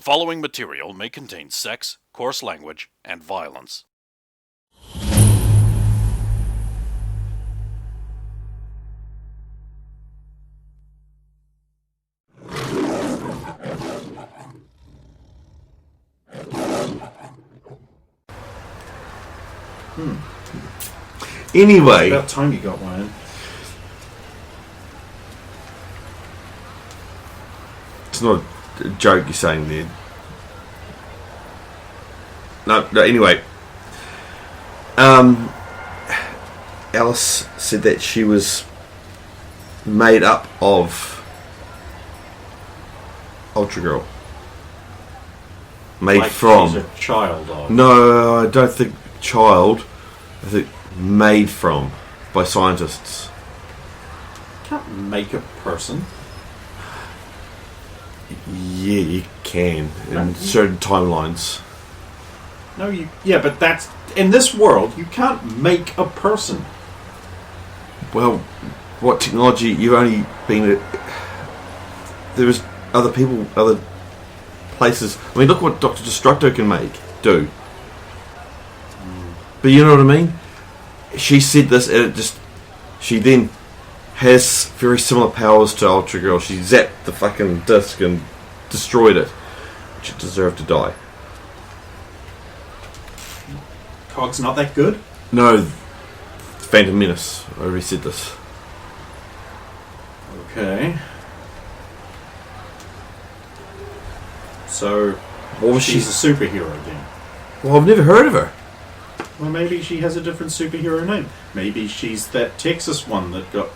following material may contain sex, coarse language, and violence. Anyway, It's about time you got one in. it's not a joke you're saying there. No, anyway. Alice said that she was made up of Ultra Girl. Made Like from. she's a child of. No, I don't think child. I think made from by scientists. Can't make a person. Yeah, you can in certain timelines. No, you. Yeah, but that's in this world. You can't make a person. Well, what technology? You've only been. There was other people, other places. I mean, look what Dr. Destructo can do. But you know what I mean? She said this, and she then has very similar powers to Ultra Girl. She zapped the fucking disc and destroyed it. She deserved to die. Cog's not that good. No, Phantom Menace. I already said this. Okay. So, What was she's she? a superhero then. Well, I've never heard of her. Well, maybe she has a different superhero name. Maybe she's that Texas one that got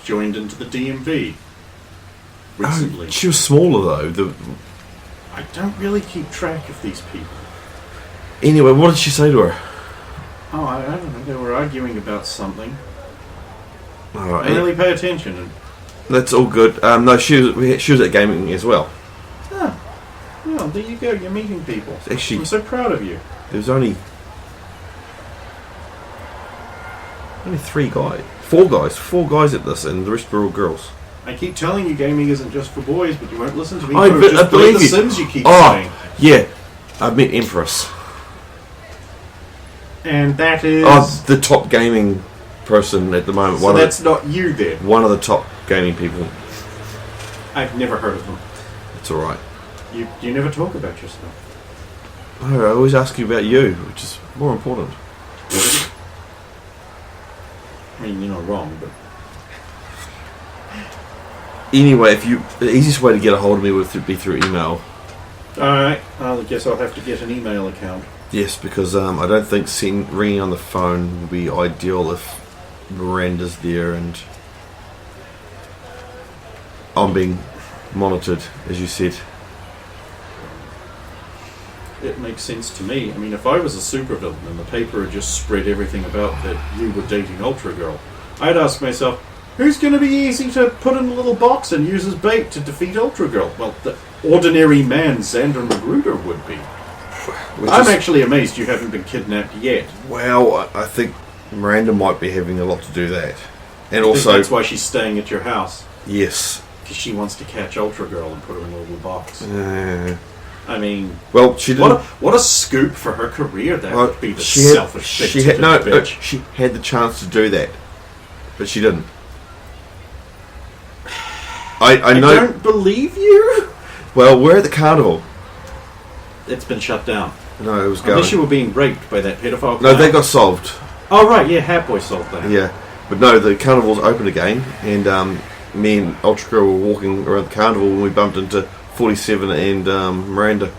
joined into the DMV recently. Oh, she was smaller though. I don't really keep track of these people. Anyway, what did she say to her? Oh, I don't know. They were arguing about something. Oh, I didn't really pay attention. And, that's all good. No, she was at gaming as well. well, there you go. You're meeting people. Actually, I'm so proud of you. there was only 4 guys at this, and the rest were all girls. I keep telling you gaming isn't just for boys, but you won't listen to me. I You be- just I believe the you. Sims you keep Oh, saying. yeah, I met Empress. And that is... Oh, the top gaming person at the moment. so that's not you then. One of the top gaming people. I've never heard of them. It's all right. You never talk about yourself. Oh, I always ask you about you, which is more important. I mean, you're not wrong, but... Anyway, the easiest way to get a hold of me would be through email. Alright, I guess I'll have to get an email account. Yes, because I don't think ringing on the phone would be ideal if Miranda's there and I'm being monitored, as you said. It makes sense to me. I mean, if I was a supervillain and the paper had just spread everything about that you were dating Ultra Girl, I'd ask myself, who's going to be easy to put in a little box and use as bait to defeat Ultra Girl? Well, the ordinary man Xander Magruder would be. I'm actually amazed you haven't been kidnapped yet. Well, I think Miranda might be having a lot to do that. And I think also... that's why she's staying at your house. Yes. Because she wants to catch Ultra Girl and put her in a little box. I mean... Well, she didn't... What a scoop for her career that would be, the she had- selfish she had, bitch. she had the chance to do that. But she didn't. I know... I don't believe you! Well, we're at the carnival. It's been shut down. No, it was going... Unless you were being raped by that pedophile. No, that got solved. Oh, right, yeah, Hatboy solved that. Yeah. But no, the carnival's open again, and me and Ultra Girl were walking around the carnival when we bumped into 47 and Miranda.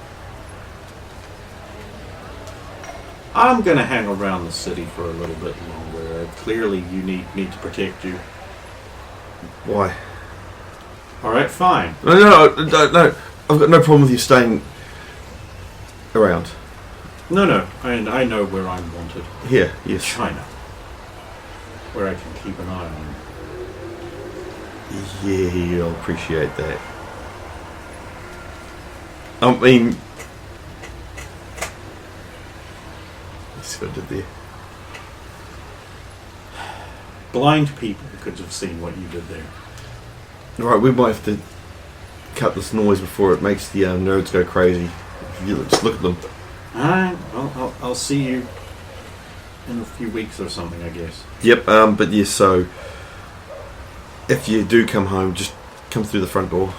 I'm going to hang around the city for a little bit longer. Clearly, you need me to protect you. Why? Alright, fine. No. I've got no problem with you staying around. No, and I know where I'm wanted. Here, yes. China. Where I can keep an eye on you. Yeah, I'll appreciate that. I mean... Let's see what I did there. Blind people could have seen what you did there. Right, we might have to cut this noise before it makes the nerds go crazy. Just look at them. Alright, I'll see you in a few weeks or something, I guess. Yep, but yes, so if you do come home, just come through the front door.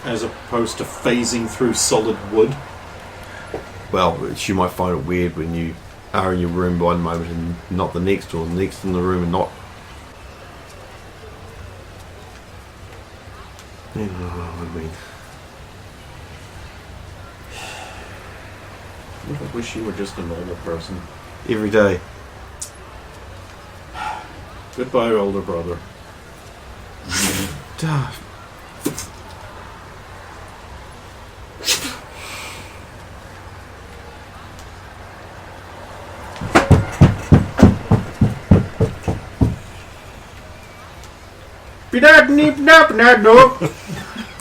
As opposed to phasing through solid wood. Well, she might find it weird when you are in your room one moment and not the next, or the next in the room and not. You know what I mean. I wish you were just a normal person. Every day. Goodbye, older brother. Duh.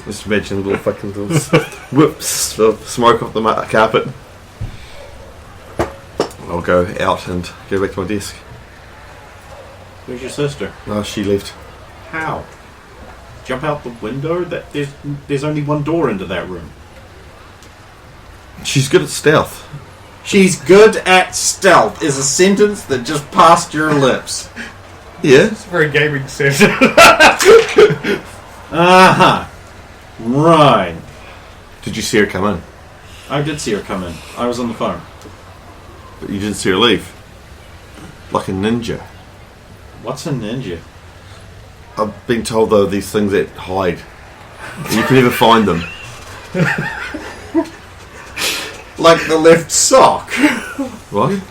Just imagine little fucking little whips of smoke off the carpet. I'll go out and go back to my desk. Where's your sister? Oh, she left. How? Jump out the window? There's only one door into that room. She's good at stealth. She's good at stealth is a sentence that just passed your lips. Yeah. It's a very gaming session. Uh-huh. Right. Did you see her come in? I did see her come in. I was on the phone. But you didn't see her leave. Like a ninja. What's a ninja? I've been told though these things that hide. And you can never find them. Like the left sock. What?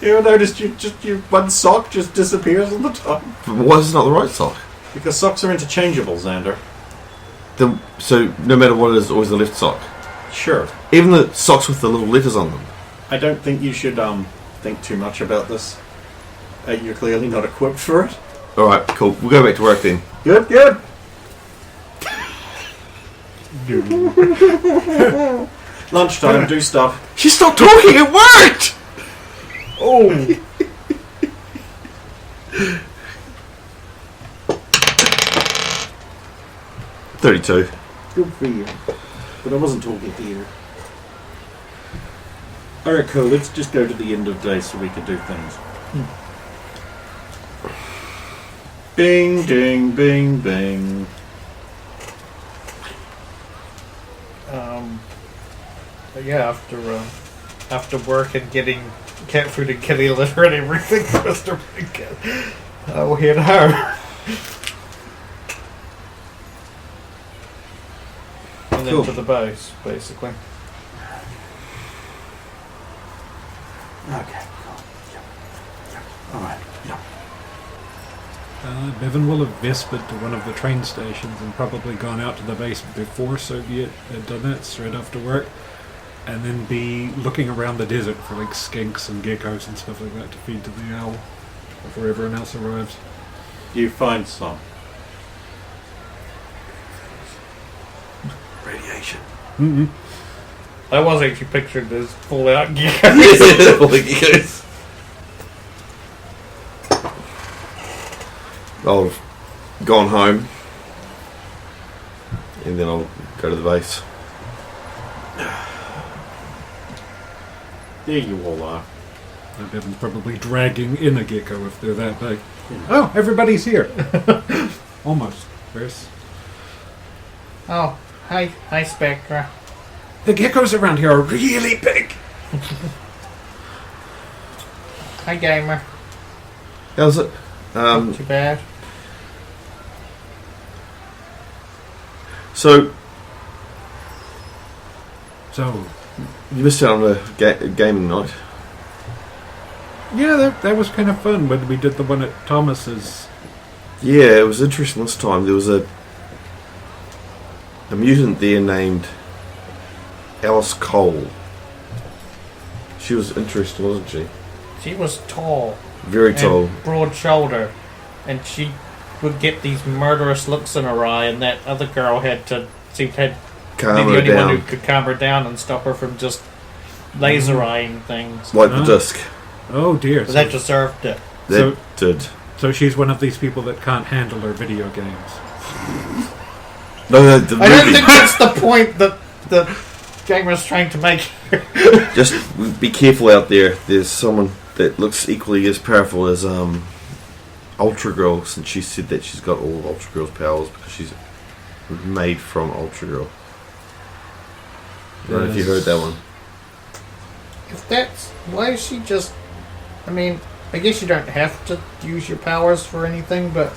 You ever noticed your one sock just disappears all the time? But why is it not the right sock? Because socks are interchangeable, Xander. Then, so no matter what it is, always the left sock. Sure. Even the socks with the little letters on them. I don't think you should think too much about this. You're clearly not equipped for it. Alright, cool. We'll go back to work then. Good. Lunchtime, do stuff. She stopped talking, it worked! Oh. 32. Good for you. But I wasn't talking to you. Alright, cool. Let's just go to the end of the day so we can do things. Bing, ding, bing, bing. But yeah, after work and getting cat food and kitty litter and everything, Mr. Big, I'll head home. And then Cool. to the base, basically. Okay, cool. Yep. Alright, yep. Bevan will have vespered to one of the train stations and probably gone out to the base before Soviet had done that, straight after work, and then be looking around the desert for like skinks and geckos and stuff like that to feed to the owl before everyone else arrives. You find some. Radiation. Mm-hmm. I was actually pictured as full-out gear. Yes. I'll have gone home and then I'll go to the base. There you all are. Bevan's probably dragging in a gecko if they're that big. Oh, everybody's here. Almost. Where's... Oh, hi Spectra. The geckos around here are really big. Hi Gamer. How's it? Not too bad. So, So, you missed out on a gaming night. yeah, that was kind of fun when we did the one at Thomas's. Yeah, it was interesting this time. There was a mutant there named Alice Cole. She was interesting, wasn't she? She was tall. Very tall. And broad shoulder. And she would get these murderous looks in her eye, and that other girl seemed to be the Calm her only one down. who could calm her down and stop her from just laser eyeing things. Like the disc. Oh dear. But that deserved it. That did. So she's one of these people that can't handle her video games. No, the movie. I don't think that's the point that the gamer's trying to make. Just be careful out there. There's someone that looks equally as powerful as Ultra Girl, since she said that she's got all of Ultra Girl's powers because she's made from Ultra Girl. I don't know if you heard that one. If that's... Why is she just... I mean, I guess you don't have to use your powers for anything, but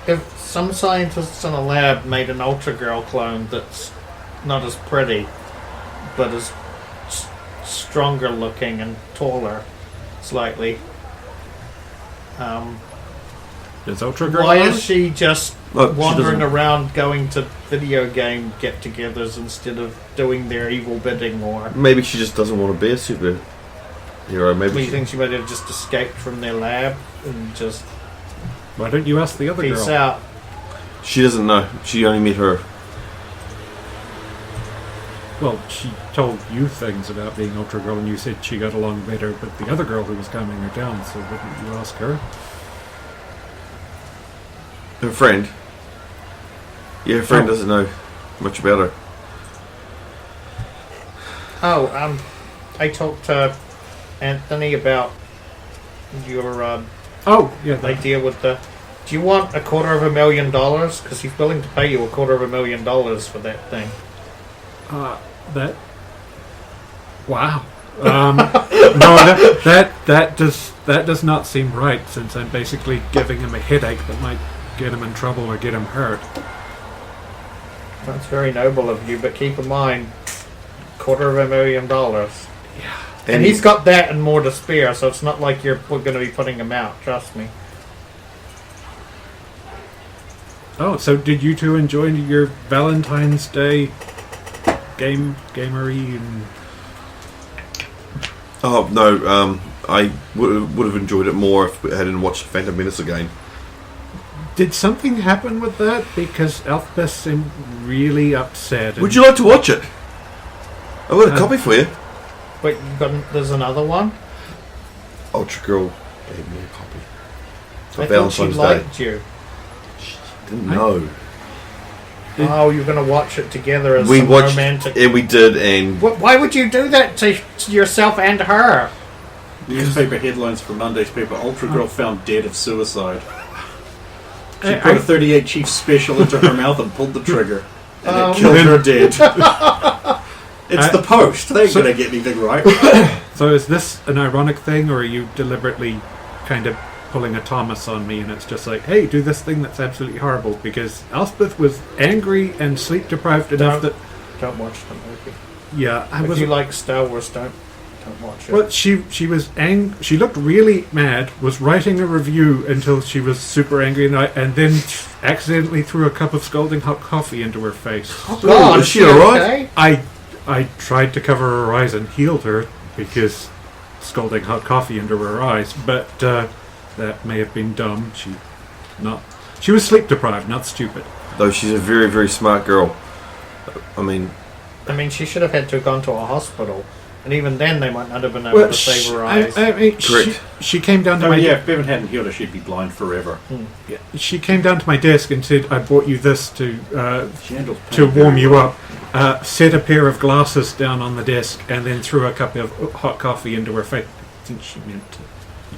if some scientists in a lab made an Ultra Girl clone that's not as pretty, but is stronger looking and taller, slightly, Is Ultra Girl why on is it? she just Look, she wandering doesn't- around going to video game get-togethers instead of doing their evil bidding more? Maybe she just doesn't want to be a superhero. Do Maybe you she, think she might have just escaped from their lab and just Why don't you ask the other peace girl? out? she doesn't know. She only met her. Well, she told you things about being Ultra Girl, and you said she got along better with the other girl who was calming her down, so wouldn't you ask her? Her friend. Yeah, her friend Oh. doesn't know much about her. Oh, I talked to Anthony about your Oh, yeah, that, idea with the... Do you want $250,000? Because he's willing to pay you $250,000 for that thing. that... Wow. No, that does not seem right, since I'm basically giving him a headache that might get him in trouble or get him hurt. That's very noble of you, but keep in mind, $250,000. And he's got that and more to spare, so it's not like you're going to be putting him out, trust me. Oh, so did you two enjoy your Valentine's Day gamery and... Oh no, I would have enjoyed it more if I hadn't watched Phantom Menace again. Did something happen with that? Because Elspeth seemed really upset. and- Would you like to watch it? I've got a copy for you. Wait, there's another one? Ultra Girl gave me a copy. For I thought she Valentine's Day. liked you. Didn't know. Oh, you're going to watch it together as We some watched, romantic... and we did, and Why would you do that to yourself and her? Newspaper headlines for Monday's paper: Ultra Girl found dead of suicide. She I- put I- a 38 Chief special into her mouth and pulled the trigger, and Oh. it killed her dead. It's the Post. They ain't So- gonna get anything right. So is this an ironic thing, or are you deliberately kind of pulling a Thomas on me, and it's just like, hey, do this thing that's absolutely horrible? Because Elspeth was angry and sleep deprived enough that... Don't watch the movie. Yeah, I If was... you like Star Wars, don't watch it. Well, she was she looked really mad, was writing a review until she was super angry, and then accidentally threw a cup of scalding hot coffee into her face. God, is she alright? okay? I tried to cover her eyes and healed her because scalding hot coffee into her eyes, but that may have been dumb. She was sleep deprived, not stupid. though she's a very, very smart girl. I mean, she should have had to have gone to a hospital. And even then, they might not have been able to save her eyes. I mean, Correct. she came down to Oh my yeah, if Bevan hadn't healed her, she'd be blind forever. she came down to my desk and said, "I bought you this to She handles to pain warm very you well. up." Set a pair of glasses down on the desk and then threw a cup of hot coffee into her face. I think she meant to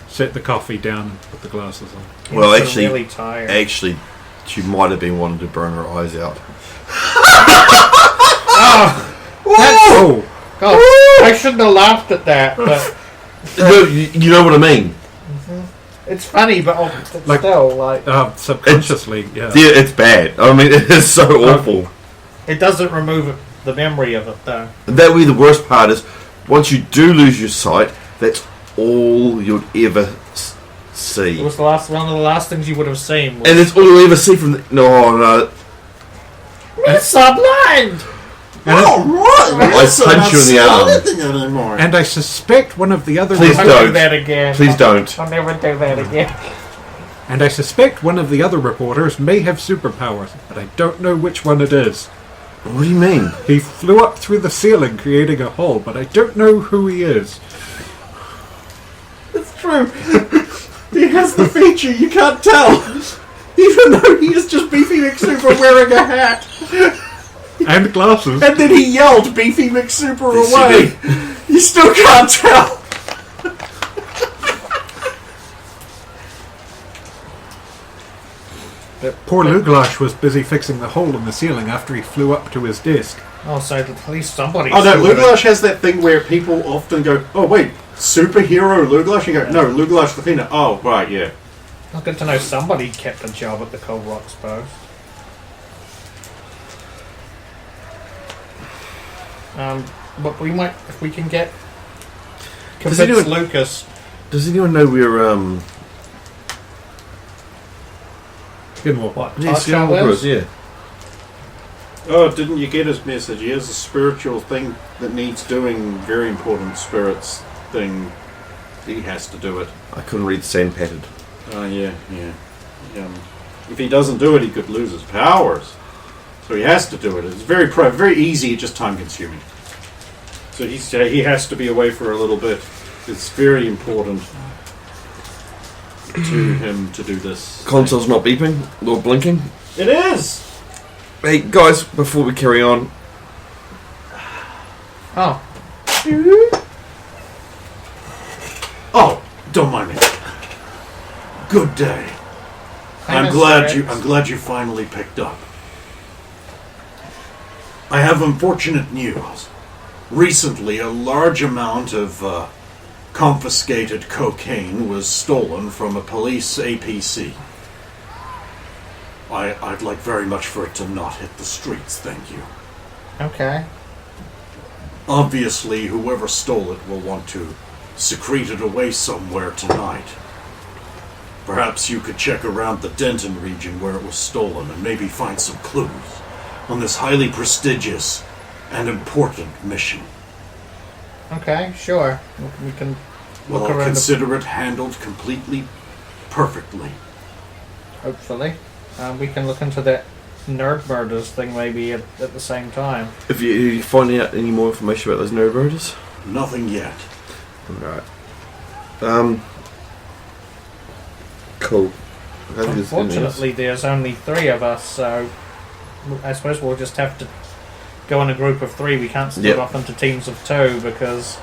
set the coffee down and put the glasses on. well, You're actually, really tired. she might have been wanting to burn her eyes out. Oh! Oh, I shouldn't have laughed at that, but No, you know what I mean? it's funny, but Like- still, like, Subconsciously, yeah. Yeah, it's bad. I mean, it is so awful. it doesn't remove the memory of it, though. That would be the worst part is, once you do lose your sight, that's all you'll ever see. It was one of the last things you would have seen. Was, And it's all you'll ever see from the... No. it's blind! I punch you in the arm. Anymore. And I suspect one of the other Please I'll don't. do that again. Please don't. I'll never do that again. And I suspect one of the other reporters may have superpowers, but I don't know which one it is. What do you mean? He flew up through the ceiling, creating a hole, but I don't know who he is. It's true. He has the feature, you can't tell. Even though he is just Beefy McSuper wearing a hat. And glasses. And then he yelled Beefy McSuper away. You still can't tell. Poor Luglash was busy fixing the hole in the ceiling after he flew up to his disc. Oh, so at least somebody. Oh no, Luglash has that thing where people often go, oh wait, superhero Luglash? You go, no, Luglash the Thinner. Oh, right, yeah. It's good to know somebody kept a job at the Cold Rocks post. But we might, if we can get convince Lucas. Does anyone know we're In what? What? yeah, Tarsha lives? yeah. Oh, didn't you get his message? He has a spiritual thing that needs doing, very important spirits thing. He has to do it. I couldn't read sand pattern. Oh, yeah. If he doesn't do it, he could lose his powers. So he has to do it. It's very easy, just time consuming. So he has to be away for a little bit. It's very important to him to do this. Console's not beeping or blinking. It is! Hey guys, before we carry on, Oh, Oh, don't mind me. Good day. I'm glad you finally picked up. I have unfortunate news. Recently, a large amount of confiscated cocaine was stolen from a police APC. I'd like very much for it to not hit the streets, thank you. okay. Obviously, whoever stole it will want to secrete it away somewhere tonight. Perhaps you could check around the Denton region where it was stolen and maybe find some clues on this highly prestigious and important mission. Okay, sure. We can Well, look I'll around. consider it handled completely perfectly. Hopefully. We can look into that nerd murders thing maybe at the same time. if you find out any more information about those nerd murders, Nothing yet. alright. Cool. I think there's anything else. Unfortunately, there's only 3 of us, so I suppose we'll just have to go in a group of 3. We can't split Yep. off into teams of 2 because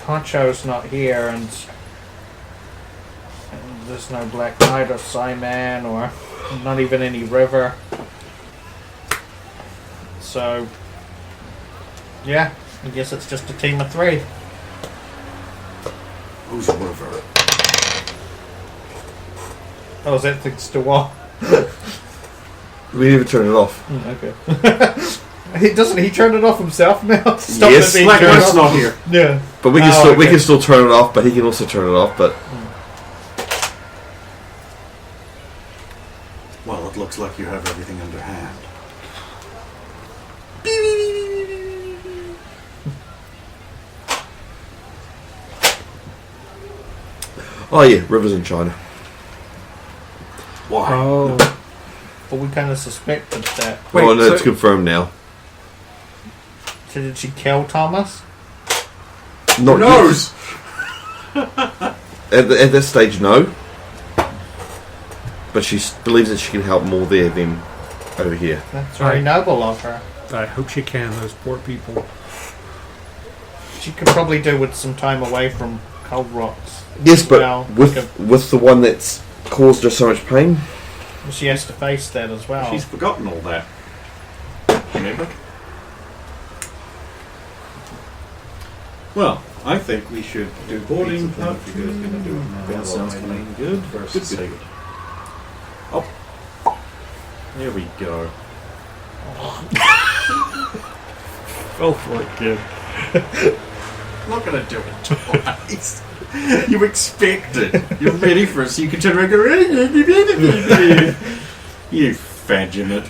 Honcho's not here and there's no Black Knight or Psyman or not even any River. So, yeah, I guess it's just a team of 3. Who's River? Oh, is that thing still on? We need to turn it off. Okay. He turned it off himself now? Stop Yes. it being Black turned Knight's off. not here. Yeah. But we can Oh, still we okay. can still turn it off, but he can also turn it off, but Well, it looks like you have everything under hand. oh yeah, River's in China. Why? Oh. But we kind of suspected that. Wait, oh no, so- it's confirmed now. So did she kill Thomas? Not Who knows? At this stage, no. But she believes that she can help more there than over here. That's very noble of her. I hope she can, those poor people. She could probably do with some time away from Cold Rocks. Yes, but Well, with the one that's caused her so much pain. she has to face that as well. She's forgotten all that. Remember? Well, I think we should do boarding. That sounds kind of good. Good. Oh. There we go. Go for it, kid. I'm not going to do it twice. You expect it. You're ready for it, so you can turn around and go, you fadgeonate.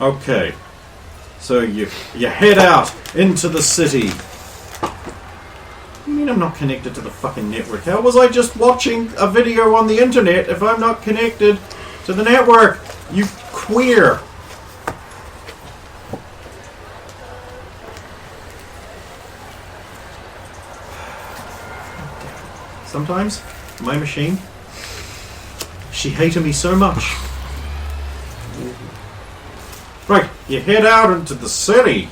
Okay. So you head out into the city. What do you mean I'm not connected to the fucking network? How was I just watching a video on the internet if I'm not connected to the network? You queer. sometimes, my machine. She hated me so much. Right, you head out into the city.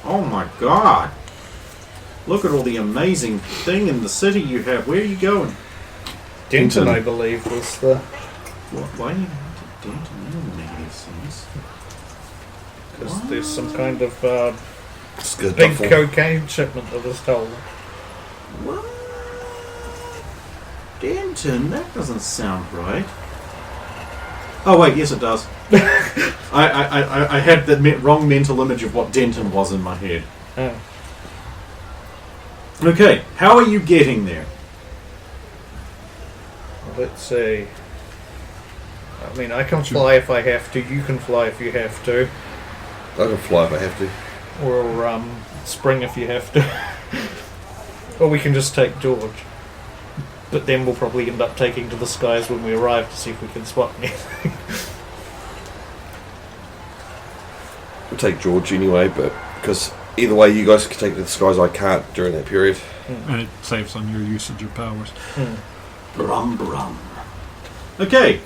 Oh my god. Look at all the amazing thing in the city you have. Where are you going? Denton, I believe, was the... Why do you have to Denton? You don't make any sense. Because there's some kind of Skid big duffel. cocaine shipment that was stolen. What? Denton? That doesn't sound right. Oh wait, yes it does. I had the wrong mental image of what Denton was in my head. Oh. Okay, how are you getting there? Let's see. I mean, I can fly if I have to. You can fly if you have to. I can fly if I have to. Or spring if you have to. Or we can just take George. But then we'll probably end up taking to the skies when we arrive to see if we can spot anything. We'll take George anyway, but because either way, you guys can take to the skies. I can't during that period. And it saves on your usage of powers. Brum brum. Okay.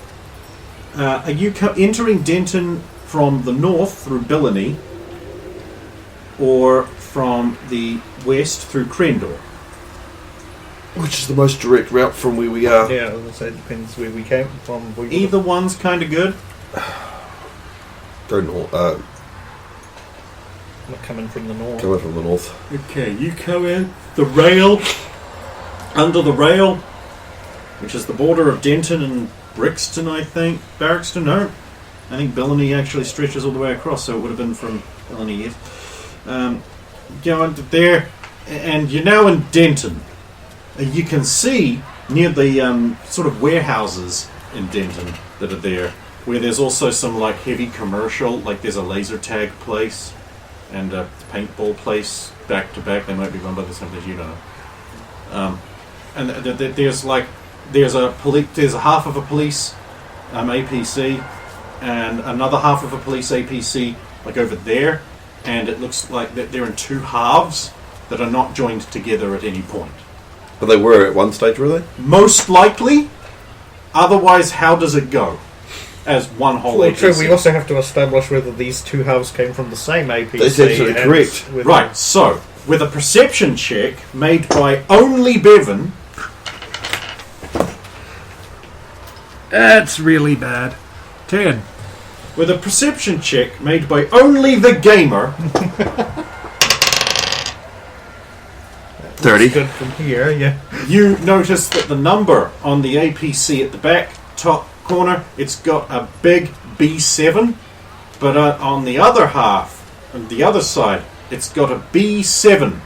Are you entering Denton from the north through Billany, or from the west through Crendor? Which is the most direct route from where we are? Yeah, as I say, it depends where we came from. Either one's kind of good. Go north. Not coming from the north. Coming from the north. Okay, you come in the rail, under the rail, which is the border of Denton and Brixton, I think. Barrackston, no. I think Billany actually stretches all the way across, so it would have been from Billany, yes. Go under there, and you're now in Denton. You can see near the sort of warehouses in Denton that are there, where there's also some like heavy commercial, like there's a laser tag place and a paintball place back to back. They might be run by the same place, you don't know. And there's a half of a police APC and another half of a police APC like over there, and it looks like that they're in two halves that are not joined together at any point. But they were at one stage, were they? Most likely. Otherwise, how does it go? As one whole Well, APC. true, we also have to establish whether these two halves came from the same APC. That's absolutely and correct. whether- Right, so, with a perception check made by only Bevan, That's really bad. 10. with a perception check made by only the gamer, 30. Good from here, yeah. you notice that the number on the APC at the back top corner, it's got a big B7, but on the other half, on the other side, it's got a B7.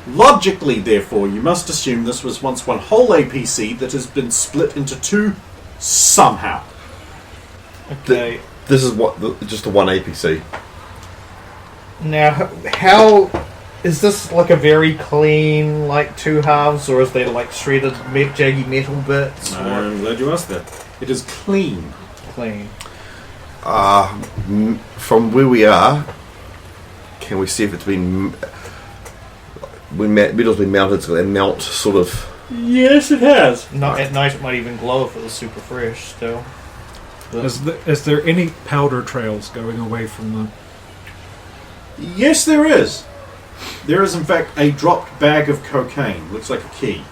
Logically, therefore, you must assume this was once one whole APC that has been split into two somehow. Okay. This is just the one APC. Now, how... Is this like a very clean, like, two halves, or is there, like, shredded, jaggy metal bits? I'm glad you asked that. It is clean. Clean. From where we are, can we see if it's been... When metal's been mounted, it's got that melt sort of... Yes, it has. Not at night, it might even glow if it was super fresh, still. But Is there any powder trails going away from the... Yes, there is. There is, in fact, a dropped bag of cocaine. Looks like a key.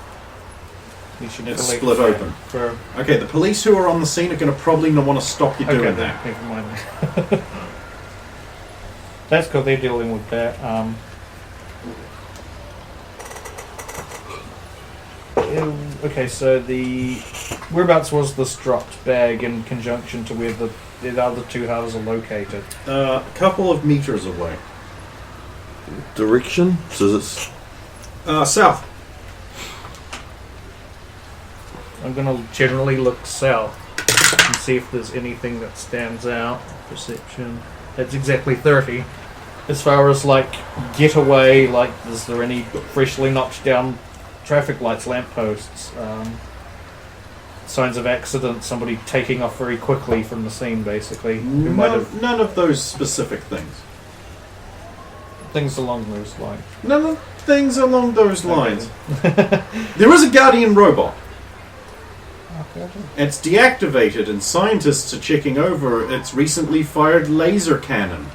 you should never It's leave split it open. For... Okay, the police who are on the scene are going to probably not want to stop you doing Okay, that. then, never mind. That's cool, they're dealing with that. Okay, so whereabouts was this dropped bag in conjunction to where the other two halves are located? A couple of meters away. Direction? So it's... South. I'm going to generally look south and see if there's anything that stands out. Perception. That's exactly 30. As far as, like, getaway, like, is there any freshly knocked down traffic lights, lampposts, signs of accident, somebody taking off very quickly from the scene, basically? Who might have None of those specific things. things along those lines. None of things along those lines. There is a Guardian robot. It's deactivated, and scientists are checking over its recently fired laser cannon.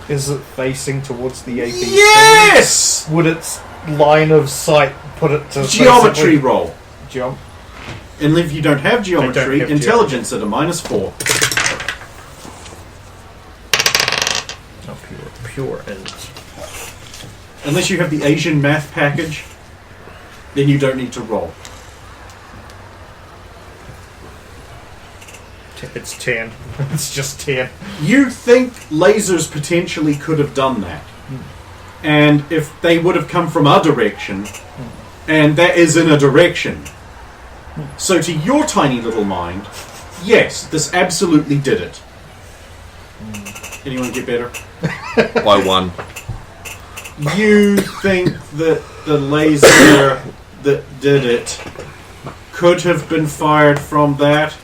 Is it facing towards the APC? Yes! Would its line of sight put it to Geometry roll. And if you don't have geometry, have intelligence at a -4. Oh, pure int. Unless you have the Asian math package, then you don't need to roll. It's 10. It's just 10. You think lasers potentially could have done that. And if they would have come from a direction, and that is in a direction. So to your tiny little mind, yes, this absolutely did it. Anyone get better? By 1. You think that the laser that did it could have been fired from that,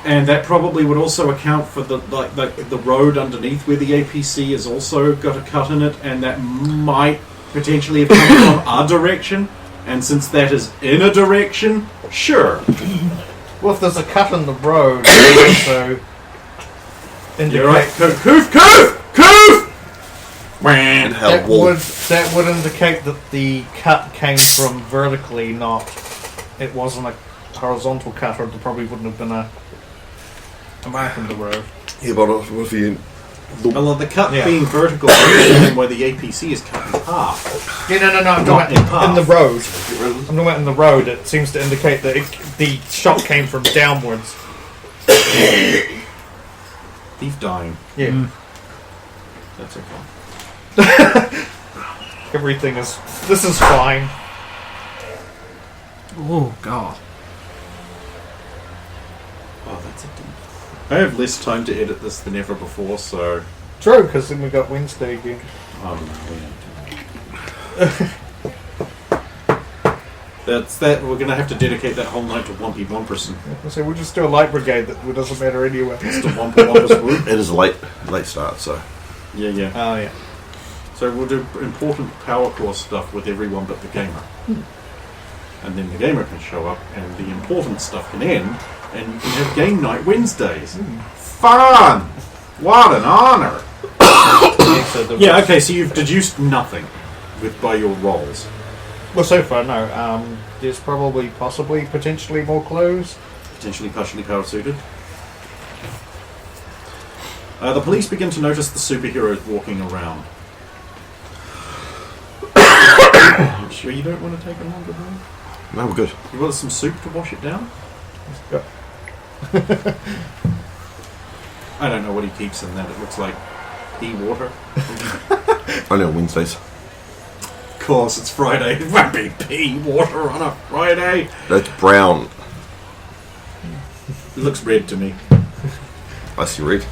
and that probably would also account for the road underneath where the APC has also got a cut in it, and that might potentially have come from a direction. And since that is in a direction, sure. Well, if there's a cut in the road, it also You're right. indicate Coof! And hell, that would indicate that the cut came from vertically, not it wasn't a horizontal cut, or there probably wouldn't have been a mark in the road. Yeah, but if you... Well, the cut Yeah. being vertical is where the APC is cut in half. Yeah, no, I'm Not talking in about half. in the road. I'm talking about in the road. It seems to indicate that the shot came from downwards. Thief dying. Yeah. That's okay. Everything is... This is fine. Oh, God. Oh, that's a deep. I have less time to edit this than ever before, so... True, because then we got Wednesday again. That's that. We're going to have to dedicate that whole night to Wumpy Wumperson. So we'll just do a light brigade that doesn't matter anyway. It's the Wumper Wumpers group. It is a late start, so... Yeah. Oh, yeah. So we'll do important power core stuff with everyone but the gamer. And then the gamer can show up, and the important stuff can end, and you can have game night Wednesdays. Fun! What an honour! Yeah, okay, so you've deduced nothing by your rolls. Well, so far, no. There's probably, possibly, potentially more clues. Potentially partially power suited. The police begin to notice the superheroes walking around. You sure you don't want to take a longer break? No, we're good. You want some soup to wash it down? I don't know what he keeps in that. It looks like pea water. Only on Wednesdays. Of course, it's Friday. It won't be pea water on a Friday. That's brown. It looks red to me. I see red.